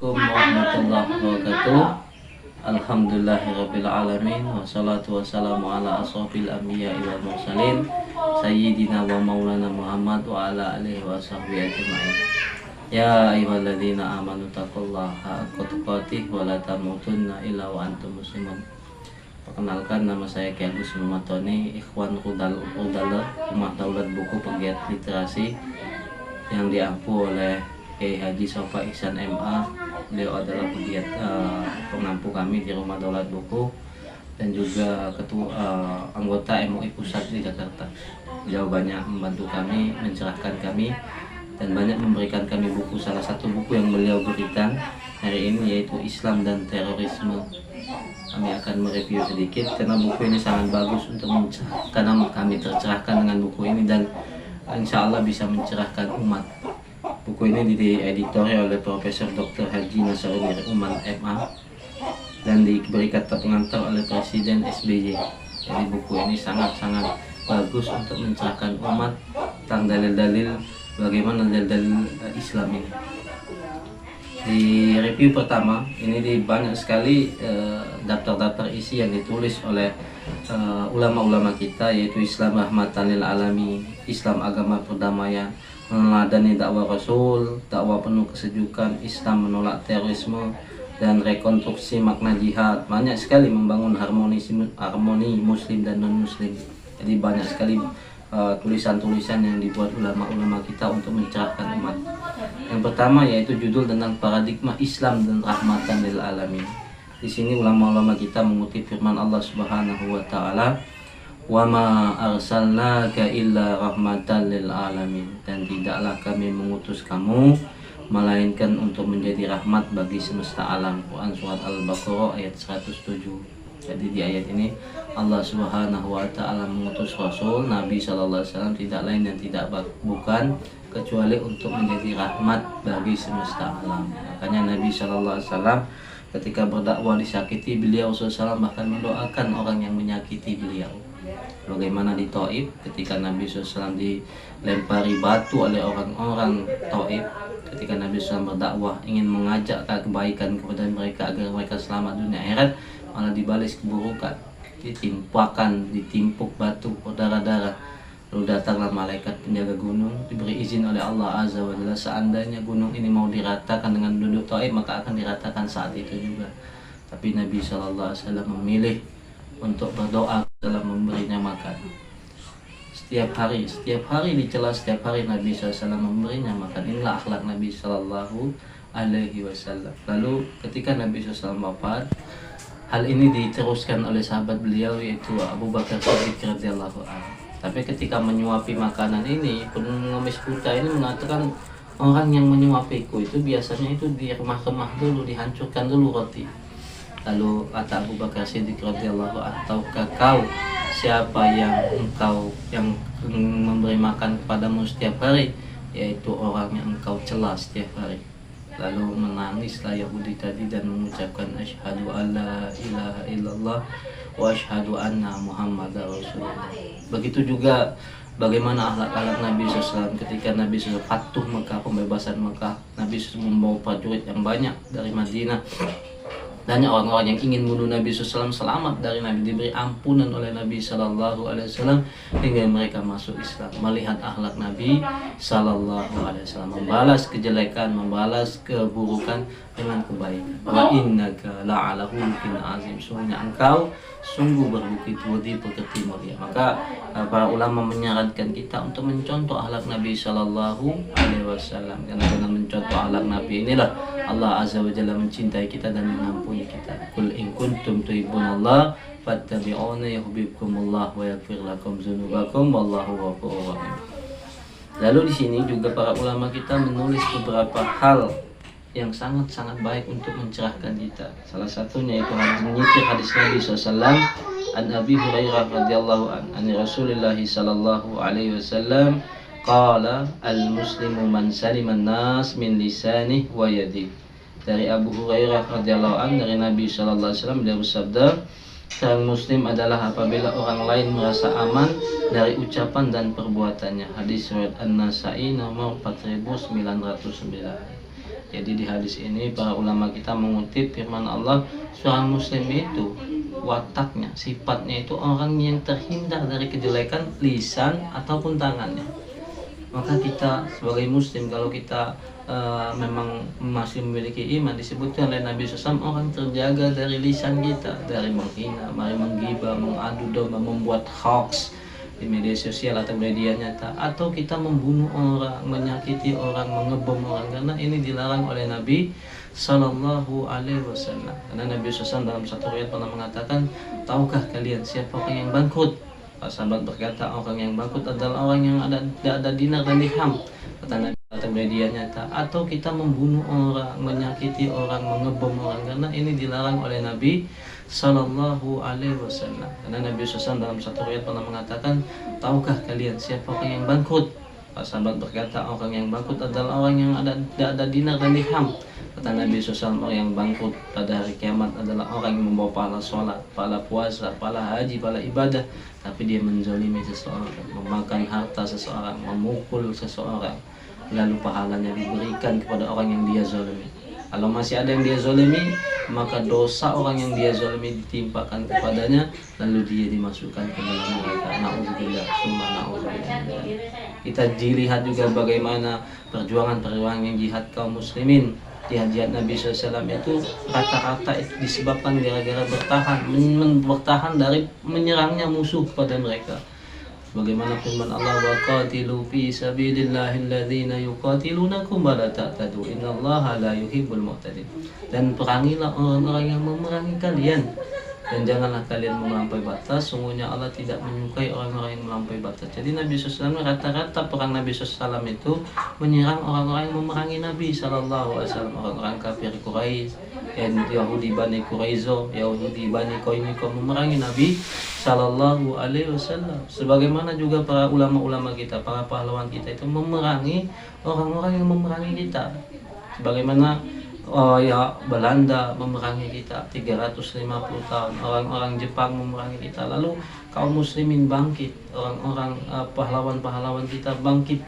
Assalamualaikum warahmatullahi wabarakatuh. Alhamdulillahirabbil alamin wassalatu wassalamu ala asrofil anbiya'i wal mursalin sayyidina wa maulana Muhammad wa ala alihi wa sahbihi ajma'in. Ya ayyuhalladzina amanu taqullaha haqqa tuqatih wa la tamutunna illa wa antum muslimun. Perkenalkan, nama saya Kiai Agus Mumatoni, Ikhwan Rudal Rumah Daulat Buku Pegiat Literasi yang diampu oleh Kiai Haji Sofa Ihsan MA. Beliau adalah pegiat pengampu kami di Rumah Daulat Buku dan juga anggota MUI Pusat di Jakarta. Beliau banyak membantu kami, mencerahkan kami, dan banyak memberikan kami buku. Salah satu buku yang beliau berikan hari ini yaitu Islam dan Terorisme. Kami akan mereview sedikit karena buku ini sangat bagus karena kami tercerahkan dengan buku ini dan insya Allah bisa mencerahkan umat. Buku ini dieditori oleh Profesor Dr. Haji Nasaruddin Uman MA dan diberi kata pengantar oleh Presiden SBY. Jadi buku ini sangat-sangat bagus untuk mencerahkan umat tentang dalil-dalil bagaimana dalil-dalil Islam ini. Di review pertama ini banyak sekali daftar-daftar isi yang ditulis oleh ulama-ulama kita, yaitu Islam rahmatan lil alamin, Islam agama perdamaian, meneladani dakwah Rasul, dakwah penuh kesejukan, Islam menolak terorisme, dan rekonstruksi makna jihad. Banyak sekali membangun harmoni muslim dan non muslim. Jadi banyak sekali tulisan-tulisan yang dibuat ulama-ulama kita untuk mencerahkan umat. Yang pertama yaitu judul tentang paradigma Islam dan rahmatan lil alamin. Di sini ulama-ulama kita mengutip firman Allah Subhanahu wa taala, "Wa ma arsalnaka illa rahmatan lil alamin." Dan tidaklah kami mengutus kamu melainkan untuk menjadi rahmat bagi semesta alam. Quran surat Al-Baqarah ayat 107. Jadi di ayat ini Allah Subhanahu wa taala mengutus Rasul Nabi sallallahu alaihi wasallam tidak lain dan tidak bukan kecuali untuk menjadi rahmat bagi semesta alam. Makanya Nabi sallallahu alaihi wasallam ketika berdakwah disakiti, beliau SAW bahkan mendoakan orang yang menyakiti beliau. Bagaimana di Taif ketika Nabi SAW dilempari batu oleh orang-orang Taif, ketika Nabi SAW berdakwah ingin mengajak kebaikan kepada mereka agar mereka selamat dunia akhirat, malah dibalas keburukan, ditimpuk batu berdarah-darah. Lalu datanglah malaikat penjaga gunung, diberi izin oleh Allah Azza wa Jalla, seandainya gunung ini mau diratakan dengan penduduk Taif maka akan diratakan saat itu juga. Tapi Nabi SAW memilih untuk berdoa dalam memberinya makan. Setiap hari dicela, setiap hari Nabi SAW memberinya makan. Inilah akhlak Nabi SAW. Lalu ketika Nabi SAW wafat, hal ini diteruskan oleh sahabat beliau yaitu Abu Bakar Siddiq radhiyallahu anhu. Tapi ketika menyuapi makanan ini, pengemis buta ini mengatakan, orang yang menyuapiku itu biasanya itu di remah-remah dulu, dihancurkan dulu roti. Lalu kata Abu Bakar Siddiq radhiyallahu anhu, "Tahukah kau siapa yang memberi makan kepadamu setiap hari? Yaitu orang yang engkau cela setiap hari." Lalu menangislah Yahudi tadi dan mengucapkan, "Asyhadu alla ilaha illallah wa asyhadu anna Muhammadar Rasulullah." Begitu juga bagaimana akhlak Nabi SAW ketika Nabi SAW fatuh Mekah, pembebasan Mekah. Nabi SAW membawa prajurit yang banyak dari Madinah. Dan orang-orang yang ingin bunuh Nabi SAW selamat dari Nabi, diberi ampunan oleh Nabi SAW hingga mereka masuk Islam. Melihat akhlak Nabi SAW, membalas kejelekan, membalas keburukan dengan kebaikan. Wa innaka la'ala khuluqin azim. Sungguhnya engkau sungguh berbukit budi pekerti mulia. Maka para ulama menyarankan kita untuk mencontoh akhlak Nabi SAW. Karena dengan mencontoh akhlak Nabi inilah Allah Azza wa Jalla mencintai kita dan mengampuni kita. Qul in kuntum tuhibbunallah fattabi'uni yuhibbukumullah wa yaghfir lakum dzunubakum wallahu ghafurur rahim. Lalu di sini juga para ulama kita menulis beberapa hal yang sangat-sangat baik untuk mencerahkan kita. Salah satunya itu menyitir hadis Nabi SAW an Abi Hurairah radhiyallahu an Rasulullah sallallahu alaihi wasallam qala al-muslimu man saliman nas min lisanih wa yadihi. Dari Abu Hurairah radhiyallahu an dari Nabi sallallahu alaihi wasallam, beliau bersabda, seorang muslim adalah apabila orang lain merasa aman dari ucapan dan perbuatannya. Hadis riwayat An-Nasa'i nomor 4909. Jadi di hadis ini para ulama kita mengutip firman Allah, seorang muslim itu wataknya, sifatnya itu orang yang terhindar dari kejelekan lisan ataupun tangannya. Maka kita sebagai muslim, kalau kita memang masih memiliki iman, disebutkan oleh Nabi SAW, orang terjaga dari lisan kita, dari menghina, menggibah, mengadu domba, membuat hoax di media sosial atau media nyata, atau kita membunuh orang, menyakiti orang, mengebom orang, karena ini dilarang oleh Nabi Sallallahu Alaihi Wasallam. Karena Nabi SAW dalam satu riwayat pernah mengatakan, tahukah kalian siapa orang yang bangkrut? Para sahabat berkata, orang yang bangkrut adalah orang yang ada dinar dan dirham. Kata Nabi, atau media nyata, atau kita membunuh orang, menyakiti orang, mengebom orang, karena ini dilarang oleh Nabi Sallallahu Alaihi Wasallam. Karena Nabi SAW dalam satu riwayat pernah mengatakan, tahukah kalian siapa orang yang bangkrut? Para sahabat berkata, orang yang bangkrut adalah orang yang ada dinar dan dirham. Kata Nabi SAW, orang yang bangkrut pada hari kiamat adalah orang yang membawa pahala sholat, pahala puasa, pahala haji, pahala ibadah, tapi dia menzalimi seseorang, memakan harta seseorang, memukul seseorang, lalu pahalanya diberikan kepada orang yang dia zalimi. Kalau masih ada yang dia zalimi, maka dosa orang yang dia zalimi ditimpakan kepadanya, lalu dia dimasukkan ke dalam neraka. Na'udzubillah, summa na'udzubillah. Kita dilihat juga bagaimana perjuangan yang jihad kaum muslimin. Jihad Nabi SAW itu rata-rata disebabkan gara-gara bertahan dari menyerangnya musuh kepada mereka. Bagaimana firman Allah, wa qatilu fi sabilillahi alladhina yuqatilunakum wa la ta'tadu innallaha la yuhibbul mu'tadin. Dan perangilah orang-orang yang memerangi kalian, dan janganlah kalian melampaui batas, sungguhnya Allah tidak menyukai orang-orang yang melampaui batas. Jadi Nabi SAW, rata-rata perang Nabi SAW itu menyerang orang-orang yang memerangi Nabi SAW, orang-orang kafir Quraisy, Yahudi Bani Quraizo, Yahudi Bani Qainqa memerangi Nabi Sallallahu Alaihi Wasallam. Sebagaimana juga para ulama-ulama kita, para pahlawan kita itu memerangi orang-orang yang memerangi kita. Sebagaimana Belanda memerangi kita 350 tahun, orang-orang Jepang memerangi kita, lalu kaum muslimin bangkit, orang-orang pahlawan-pahlawan kita bangkit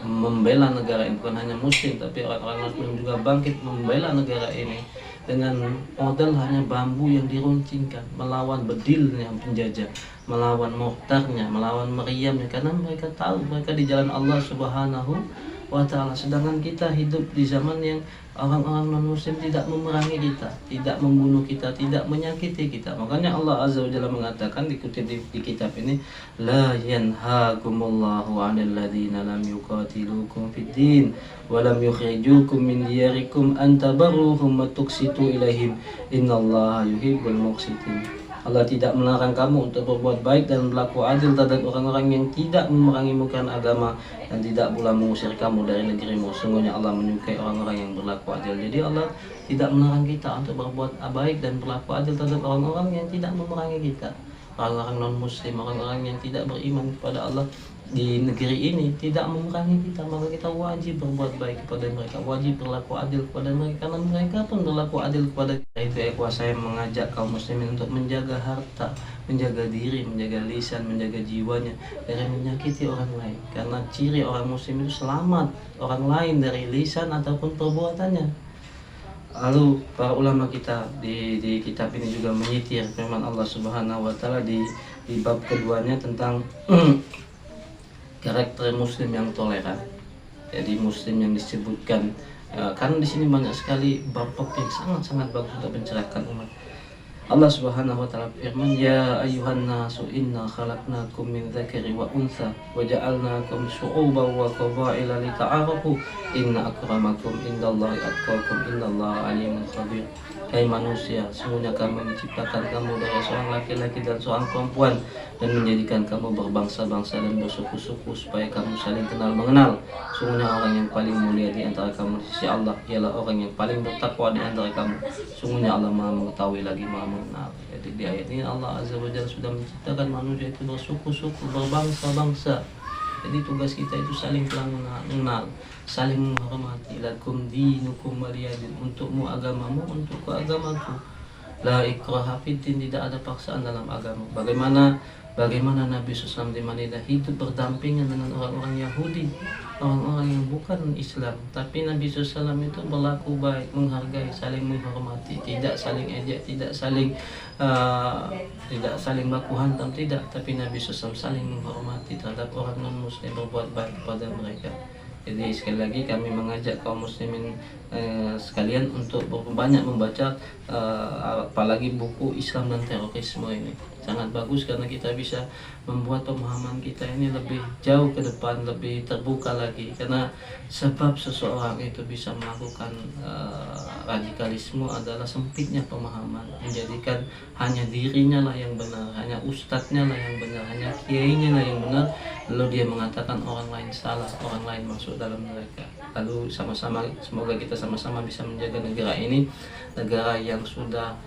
membela negara ini. Bukan hanya muslim, tapi orang-orang muslim juga bangkit membela negara ini dengan modal hanya bambu yang diruncingkan, melawan bedilnya penjajah, melawan mortarnya, melawan meriamnya, karena mereka tahu mereka di jalan Allah Subhanahu wa ta'ala. Sedangkan kita hidup di zaman yang orang-orang non-muslim tidak memerangi kita, tidak membunuh kita, tidak menyakiti kita. Makanya Allah Azza wa Jalla mengatakan, dikutip di kitab ini, la yanhaakumullahu 'anil ladzina lam yuqatilukum fid din wa lam yukhrijukum min diyarikum an tabarruhum wa tuqsitu ilaihim innallaha yuhibbul muqsitin. Allah tidak melarang kamu untuk berbuat baik dan berlaku adil terhadap orang-orang yang tidak memerangimu karena agama, dan tidak pula mengusir kamu dari negerimu. Sungguhnya Allah menyukai orang-orang yang berlaku adil. Jadi Allah tidak melarang kita untuk berbuat baik dan berlaku adil terhadap orang-orang yang tidak memerangi kita. Orang-orang non-muslim, orang-orang yang tidak beriman kepada Allah di negeri ini tidak memerangi kita, maka kita wajib berbuat baik kepada mereka, wajib berlaku adil kepada mereka, karena mereka pun berlaku adil kepada kita. Itu saya mengajak kaum muslimin untuk menjaga harta, menjaga diri, menjaga lisan, menjaga jiwanya dari menyakiti orang lain, karena ciri orang muslim itu selamat orang lain dari lisan ataupun perbuatannya. Lalu para ulama kita di kitab ini juga menyitir firman Allah Subhanahu wa ta'ala di bab keduanya tentang karakter muslim yang toleran. Jadi muslim yang disebutkan karena di sini banyak sekali bab yang sangat-sangat bagus untuk mencerahkan umat. Allah Subhanahu wa ta'ala firman, ya ayyuhan nasu inna khalaqnakum min dzakari wa untha wa ja'alnakum syu'uban wa qabaila lita'arafu inna akramakum indallahi atqakum innallaha alimun khabir. Hai manusia, sungguhnya kami menciptakan kamu dari seorang laki-laki dan seorang perempuan, dan menjadikan kamu berbangsa-bangsa dan bersuku-suku supaya kamu saling kenal mengenal. Sungguhnya orang yang paling mulia di antara kamu di sisi Allah ialah orang yang paling bertakwa di antara kamu. Sungguhnya Allah Maha mengetahui lagi Maha mengenal. Jadi di ayat ini Allah Azza wa Jalla sudah menciptakan manusia itu bersuku-suku, berbangsa-bangsa. Jadi tugas kita itu saling mengenal, saling menghormati. Lakum dinukum waliyadin, untukmu agamamu, untukku agamaku. La ikraha fiddin, tidak ada paksaan dalam agama. Bagaimana Nabi SAW di Madinah hidup berdampingan dengan orang-orang Yahudi. orang-orang yang bukan Islam. Tapi Nabi SAW itu berlaku baik, menghargai, saling menghormati, tidak saling ejek, uh, tidak saling baku hantam, tidak. Tapi Nabi SAW saling menghormati terhadap orang non-muslim, berbuat baik kepada mereka. Jadi sekali lagi kami mengajak kaum muslimin sekalian untuk banyak membaca apalagi buku Islam dan Terorisme ini. Sangat bagus karena kita bisa membuat pemahaman kita ini lebih jauh ke depan, lebih terbuka lagi. Karena sebab seseorang itu bisa melakukan radikalisme adalah sempitnya pemahaman, menjadikan hanya dirinya lah yang benar, hanya ustadznya lah yang benar, hanya kiainya lah yang benar, lalu dia mengatakan orang lain salah, orang lain masuk dalam mereka. Lalu sama-sama, semoga kita sama-sama bisa menjaga negara ini, negara yang sudah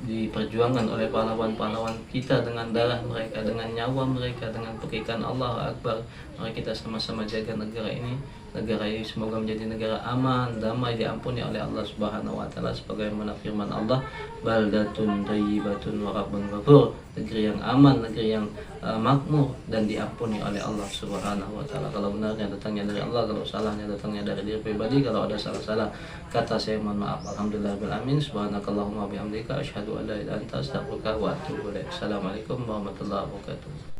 diperjuangkan oleh pahlawan-pahlawan kita dengan darah mereka, dengan nyawa mereka, dengan perikan Allah Akbar. Mari kita sama-sama jaga negara ini. Negara ini semoga menjadi negara aman, damai, diampuni oleh Allah Subhanahu wa taala sebagaimana firman Allah, baldatun thayyibatun wa rabbun ghafur. Negeri yang aman, negeri yang makmur dan diampuni oleh Allah Subhanahu wa taala. Kalau benarnya datangnya dari Allah, kalau salahnya datangnya dari diri pribadi. Kalau ada salah-salah kata saya mohon maaf. Alhamdulillahirabbil alamin. Subhanakallahumma bihamdika asyhadu an la ilaha illa anta astaghfiruka wa atubu ilaik. Assalamualaikum warahmatullahi wabarakatuh.